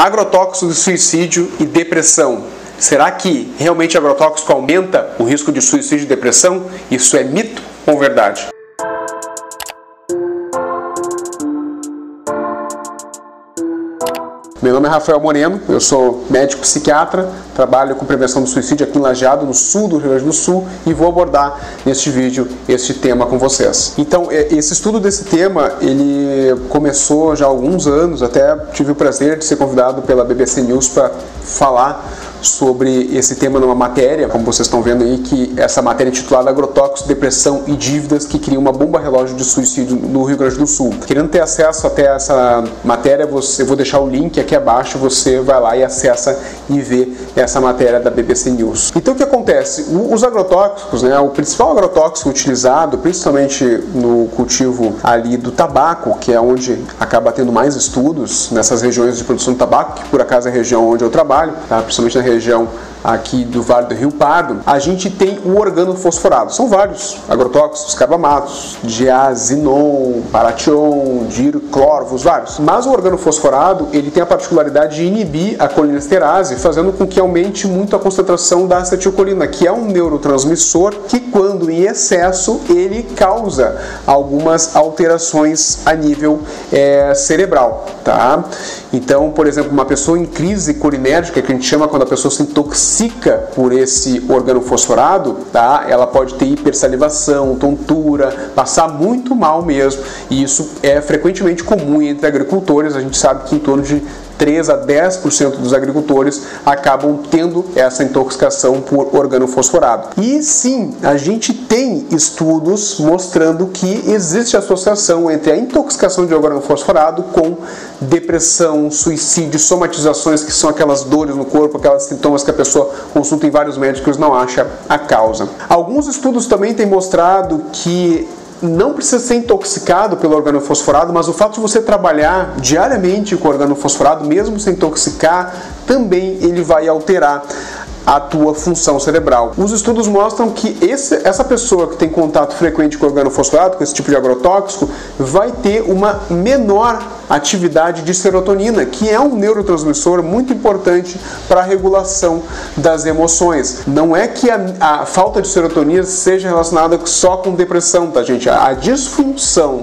Agrotóxico, suicídio e depressão. Será que realmente agrotóxico aumenta o risco de suicídio e depressão? Isso é mito ou verdade? Meu nome é Rafael Moreno, eu sou médico psiquiatra, trabalho com prevenção do suicídio aqui em Lajeado, no sul do Rio Grande do Sul, e vou abordar neste vídeo este tema com vocês. Então, esse estudo desse tema, ele começou já há alguns anos, até tive o prazer de ser convidado pela BBC News para falar sobre esse tema numa matéria, como vocês estão vendo aí, que essa matéria é intitulada Agrotóxicos, Depressão e Dívidas que cria uma bomba relógio de suicídio no Rio Grande do Sul. Querendo ter acesso até essa matéria, eu vou deixar o link aqui abaixo, você vai lá e acessa e vê essa matéria da BBC News. Então o que acontece? Os agrotóxicos, né, o principal agrotóxico utilizado, principalmente no cultivo ali do tabaco, que é onde acaba tendo mais estudos nessas regiões de produção de tabaco, que por acaso é a região onde eu trabalho, tá? Principalmente na região aqui do Vale do Rio Pardo, a gente tem o organofosforado. São vários agrotóxicos, carbamatos, diazinon, paration, dirclorvos, vários. Mas o organofosforado, ele tem a particularidade de inibir a colinesterase, fazendo com que aumente muito a concentração da acetilcolina, que é um neurotransmissor que, quando em excesso, ele causa algumas alterações a nível cerebral, tá? Então, por exemplo, uma pessoa em crise colinérgica, que a gente chama quando a pessoa se intoxica por esse organofosforado, tá? Ela pode ter hipersalivação, tontura, passar muito mal mesmo, e isso é frequentemente comum entre agricultores. A gente sabe que em torno de 3 a 10% dos agricultores acabam tendo essa intoxicação por organofosforado. E sim, a gente tem estudos mostrando que existe associação entre a intoxicação de organofosforado com depressão, suicídio, somatizações, que são aquelas dores no corpo, aquelas sintomas que a pessoa consulta em vários médicos e não acha a causa. Alguns estudos também têm mostrado que não precisa ser intoxicado pelo organofosforado, mas o fato de você trabalhar diariamente com o organofosforado, mesmo sem intoxicar, também ele vai alterar a tua função cerebral. Os estudos mostram que essa pessoa que tem contato frequente com o organofosforado, com esse tipo de agrotóxico, vai ter uma menor atividade de serotonina, que é um neurotransmissor muito importante para a regulação das emoções. Não é que a falta de serotonina seja relacionada só com depressão, tá, gente? A disfunção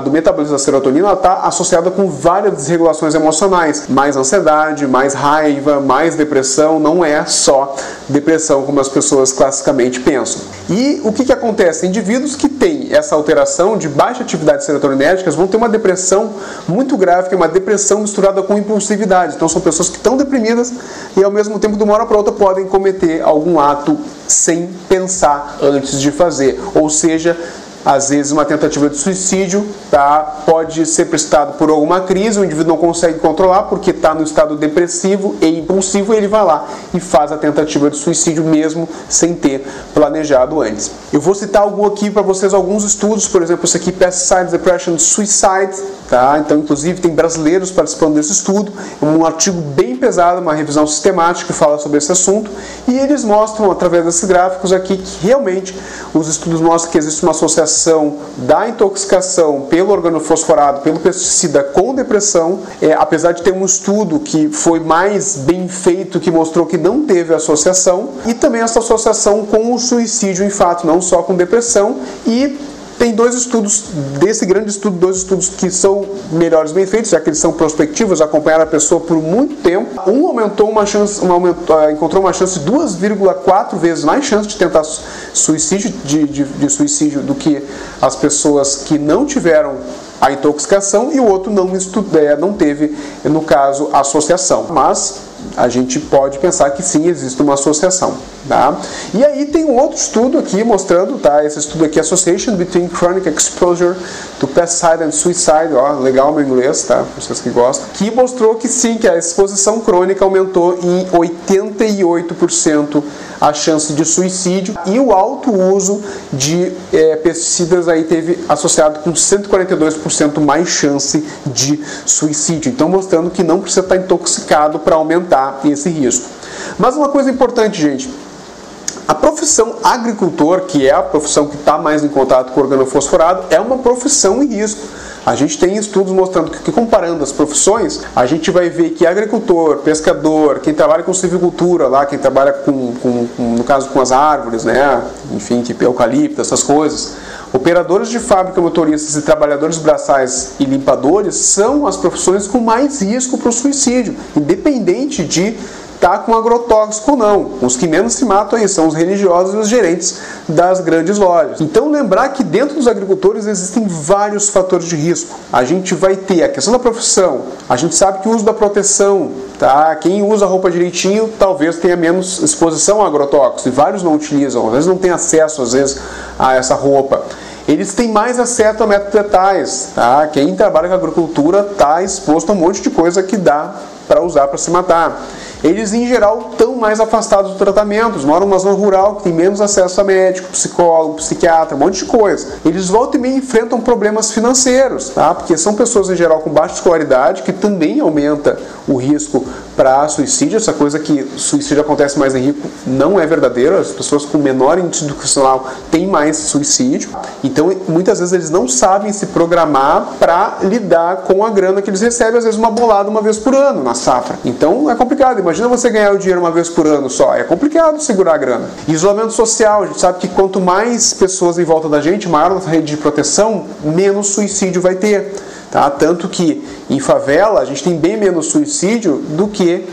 do metabolismo da serotonina está associada com várias desregulações emocionais, mais ansiedade, mais raiva, mais depressão. Não é só depressão como as pessoas classicamente pensam. E o que acontece? Indivíduos que têm essa alteração de baixa atividade serotoninérgica vão ter uma depressão muito grave, que é uma depressão misturada com impulsividade. Então são pessoas que estão deprimidas e ao mesmo tempo, de uma hora para outra, podem cometer algum ato sem pensar antes de fazer, ou seja, às vezes uma tentativa de suicídio, tá? Pode ser precipitado por alguma crise, o indivíduo não consegue controlar porque está no estado depressivo e impulsivo, e ele vai lá e faz a tentativa de suicídio mesmo sem ter planejado antes. Eu vou citar aqui para vocês alguns estudos, por exemplo, esse aqui, Pesticide, Depression, Suicide, tá? Então, inclusive, tem brasileiros participando desse estudo, um artigo bem pesado, uma revisão sistemática que fala sobre esse assunto, e eles mostram, através desses gráficos aqui, que realmente os estudos mostram que existe uma associação da intoxicação pelo organofosforado, pelo pesticida, com depressão, apesar de ter um estudo que foi mais bem feito, que mostrou que não teve associação, e também essa associação com o suicídio em fato, não só com depressão. E tem dois estudos, desse grande estudo, dois estudos que são melhores bem feitos, já que eles são prospectivos, acompanharam a pessoa por muito tempo. Um aumentou encontrou uma chance 2,4 vezes mais chance de tentar suicídio, de suicídio, do que as pessoas que não tiveram a intoxicação, e o outro não teve, no caso, associação. Mas a gente pode pensar que sim, existe uma associação, tá? E aí tem um outro estudo aqui mostrando, tá? Esse estudo aqui, Association Between Chronic Exposure to Pesticide and Suicide, ó, legal meu inglês, tá? Vocês que gostam, que mostrou que sim, que a exposição crônica aumentou em 88% a chance de suicídio, e o alto uso de pesticidas aí teve associado com 142% mais chance de suicídio. Então, mostrando que não precisa estar intoxicado para aumentar esse risco. Mas uma coisa importante, gente, a profissão agricultor, que é a profissão que está mais em contato com o organofosforado, é uma profissão em risco. A gente tem estudos mostrando que, comparando as profissões, a gente vai ver que agricultor, pescador, quem trabalha com silvicultura lá, quem trabalha no caso com as árvores, né, enfim, tipo eucalipto, essas coisas, operadores de fábrica, motoristas e trabalhadores braçais e limpadores são as profissões com mais risco para o suicídio, independente de estar com agrotóxico ou não. Os que menos se matam aí são os religiosos e os gerentes das grandes lojas. Então lembrar que dentro dos agricultores existem vários fatores de risco. A gente vai ter a questão da profissão, a gente sabe que o uso da proteção, tá? Quem usa a roupa direitinho talvez tenha menos exposição a agrotóxicos, e vários não utilizam, às vezes não tem acesso a essa roupa. Eles têm mais acesso a métodos letais, tá? Quem trabalha com agricultura está exposto a um monte de coisa que dá para usar para se matar. Eles, em geral, estão mais afastados dos tratamentos, moram numa zona rural que tem menos acesso a médico, psicólogo, psiquiatra, um monte de coisa. Eles voltam e meio enfrentam problemas financeiros, tá? Porque são pessoas, em geral, com baixa escolaridade, que também aumenta o risco para suicídio. Essa coisa que suicídio acontece mais em rico não é verdadeiro. As pessoas com menor índice educacional têm mais suicídio. Então, muitas vezes, eles não sabem se programar para lidar com a grana que eles recebem, às vezes uma bolada uma vez por ano na safra. Então, é complicado. Imagina você ganhar o dinheiro uma vez por ano só. É complicado segurar a grana. Isolamento social. A gente sabe que quanto mais pessoas em volta da gente, maior nossa rede de proteção, menos suicídio vai ter. Tá? Tanto que em favela a gente tem bem menos suicídio do que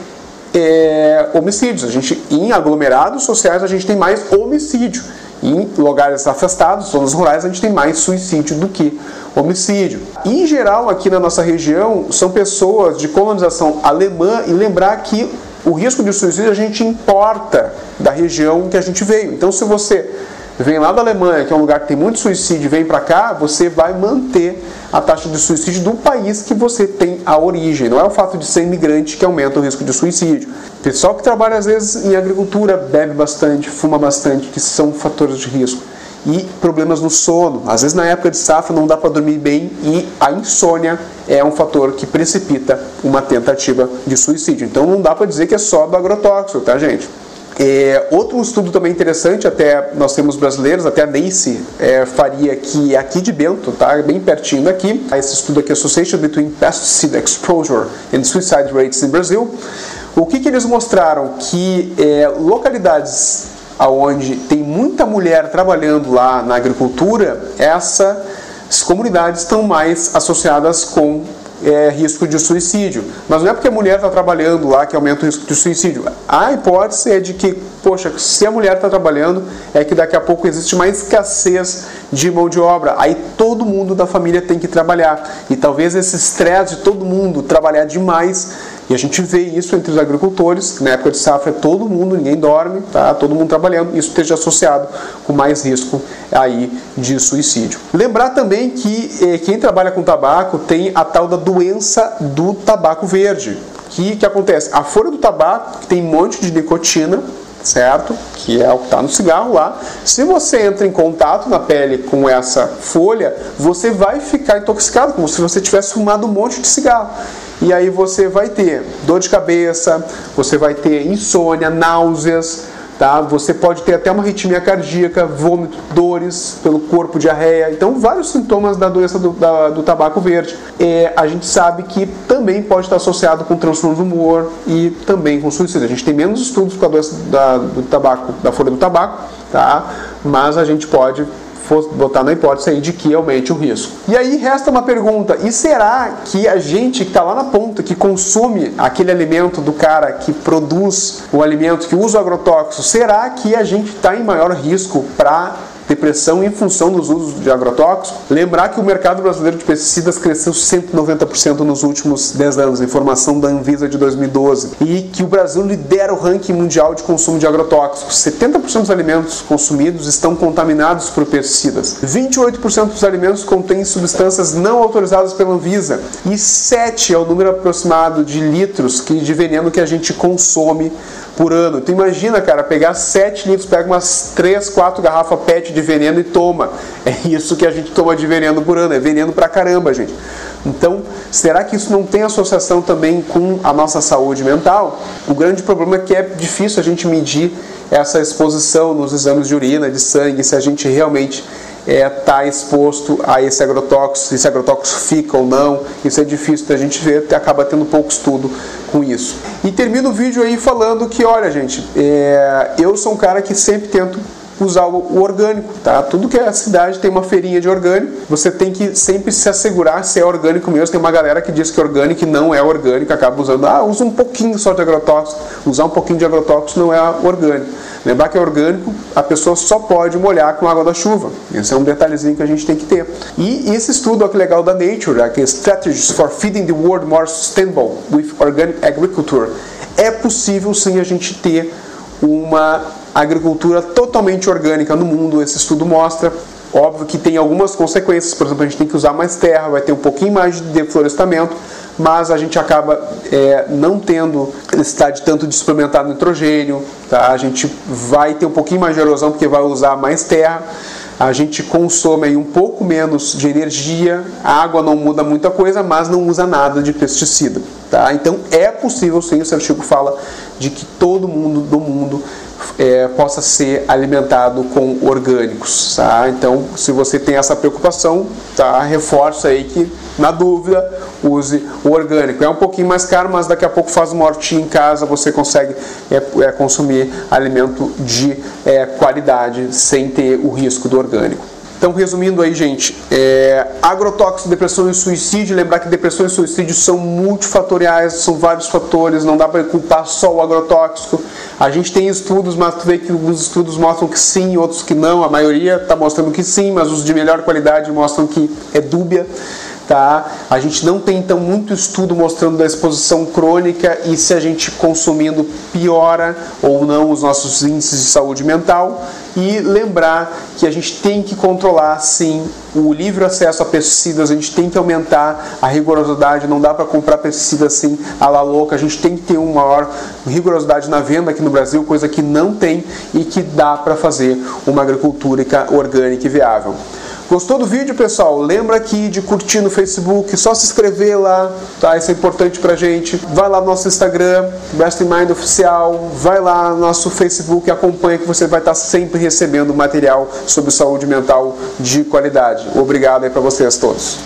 homicídios. Em aglomerados sociais a gente tem mais homicídio. Em lugares afastados, zonas rurais, a gente tem mais suicídio do que homicídio. Em geral, aqui na nossa região, são pessoas de colonização alemã, e lembrar que o risco de suicídio a gente importa da região que a gente veio. Então, se você vem lá da Alemanha, que é um lugar que tem muito suicídio, e vem para cá, você vai manter a taxa de suicídio do país que você tem a origem. Não é o fato de ser imigrante que aumenta o risco de suicídio. Pessoal que trabalha às vezes em agricultura, bebe bastante, fuma bastante, que são fatores de risco. E problemas no sono. Às vezes na época de safra não dá para dormir bem, e a insônia é um fator que precipita uma tentativa de suicídio. Então não dá para dizer que é só do agrotóxico, tá, gente? Outro estudo também interessante, até nós temos brasileiros, até a Neice Faria, que é aqui de Bento, tá? Bem pertinho daqui. Esse estudo aqui, Association Between Pesticide Exposure and Suicide Rates in Brazil. O que eles mostraram? Que localidades onde tem muita mulher trabalhando lá na agricultura, essas comunidades estão mais associadas com risco de suicídio. Mas não é porque a mulher está trabalhando lá que aumenta o risco de suicídio. A hipótese é de que, poxa, se a mulher está trabalhando, é que daqui a pouco existe uma escassez de mão de obra. Aí todo mundo da família tem que trabalhar. E talvez esse estresse de todo mundo trabalhar demais, e a gente vê isso entre os agricultores, na época de safra todo mundo, ninguém dorme, tá? Todo mundo trabalhando, isso esteja associado com mais risco aí de suicídio. Lembrar também que quem trabalha com tabaco tem a tal da doença do tabaco verde. Que acontece? A folha do tabaco tem um monte de nicotina, certo? Que é o que está no cigarro lá. Se você entra em contato na pele com essa folha, você vai ficar intoxicado, como se você tivesse fumado um monte de cigarro. E aí você vai ter dor de cabeça, você vai ter insônia, náuseas, tá? Você pode ter até uma arritmia cardíaca, vômito, dores pelo corpo, diarreia. Então, vários sintomas da doença do tabaco verde. A gente sabe que também pode estar associado com transtorno do humor e também com suicídio. A gente tem menos estudos com a doença do tabaco, da folha do tabaco, tá? Mas a gente pode botar na hipótese aí de que aumente o risco. E aí resta uma pergunta: e será que a gente que está lá na ponta, que consome aquele alimento do cara que produz o alimento, que usa o agrotóxico, será que a gente está em maior risco para depressão em função dos usos de agrotóxicos? Lembrar que o mercado brasileiro de pesticidas cresceu 190% nos últimos 10 anos, informação da Anvisa de 2012, e que o Brasil lidera o ranking mundial de consumo de agrotóxicos. 70% dos alimentos consumidos estão contaminados por pesticidas. 28% dos alimentos contêm substâncias não autorizadas pela Anvisa, e 7 é o número aproximado de litros de veneno que a gente consome por ano. Então imagina, cara, pegar 7 litros, pega umas 3, 4 garrafas PET de veneno e toma. É isso que a gente toma de veneno por ano, é veneno pra caramba, gente. Então, será que isso não tem associação também com a nossa saúde mental? O grande problema é que é difícil a gente medir essa exposição nos exames de urina, de sangue, se a gente realmente tá exposto a esse agrotóxico, se esse agrotóxico fica ou não. Isso é difícil da gente ver, acaba tendo pouco estudo com isso. E termino o vídeo aí falando que, olha gente, eu sou um cara que sempre tento usar o orgânico, tá? Tudo que é a cidade tem uma feirinha de orgânico, você tem que sempre se assegurar se é orgânico mesmo. Tem uma galera que diz que orgânico não é orgânico, acaba usando, usa um pouquinho só de agrotóxico. Usar um pouquinho de agrotóxico não é orgânico. Lembrar que é orgânico, a pessoa só pode molhar com água da chuva. Esse é um detalhezinho que a gente tem que ter. E esse estudo, olha que legal, da Nature, que é Strategies for Feeding the World More Sustainable with Organic Agriculture. É possível sim a gente ter uma agricultura totalmente orgânica no mundo. Esse estudo mostra. Óbvio que tem algumas consequências, por exemplo, a gente tem que usar mais terra, vai ter um pouquinho mais de deflorestamento, mas a gente acaba não tendo necessidade tanto de suplementar nitrogênio, tá? A gente vai ter um pouquinho mais de erosão porque vai usar mais terra, a gente consome aí um pouco menos de energia, a água não muda muita coisa, mas não usa nada de pesticida, tá? Então é possível sim, esse artigo fala de que todo mundo do mundo possa ser alimentado com orgânicos, tá? Então, se você tem essa preocupação, tá? Reforça aí que, na dúvida, use o orgânico. É um pouquinho mais caro, mas daqui a pouco faz uma hortinha em casa, você consegue consumir alimento de qualidade sem ter o risco do orgânico. Então, resumindo aí, gente, agrotóxico, depressão e suicídio. Lembrar que depressão e suicídio são multifatoriais, são vários fatores, não dá para culpar só o agrotóxico. A gente tem estudos, mas tu vê que alguns estudos mostram que sim, outros que não. A maioria está mostrando que sim, mas os de melhor qualidade mostram que é dúbia. Tá? A gente não tem então muito estudo mostrando da exposição crônica e se a gente consumindo piora ou não os nossos índices de saúde mental. E lembrar que a gente tem que controlar sim o livre acesso a pesticidas, a gente tem que aumentar a rigorosidade, não dá para comprar pesticida assim à la louca, a gente tem que ter uma maior rigorosidade na venda aqui no Brasil, coisa que não tem e que dá para fazer uma agricultura orgânica e viável. Gostou do vídeo, pessoal? Lembra aqui de curtir no Facebook, só se inscrever lá, tá? Isso é importante pra gente. Vai lá no nosso Instagram, Best in Mind Oficial, vai lá no nosso Facebook e acompanha que você vai estar sempre recebendo material sobre saúde mental de qualidade. Obrigado aí pra vocês todos.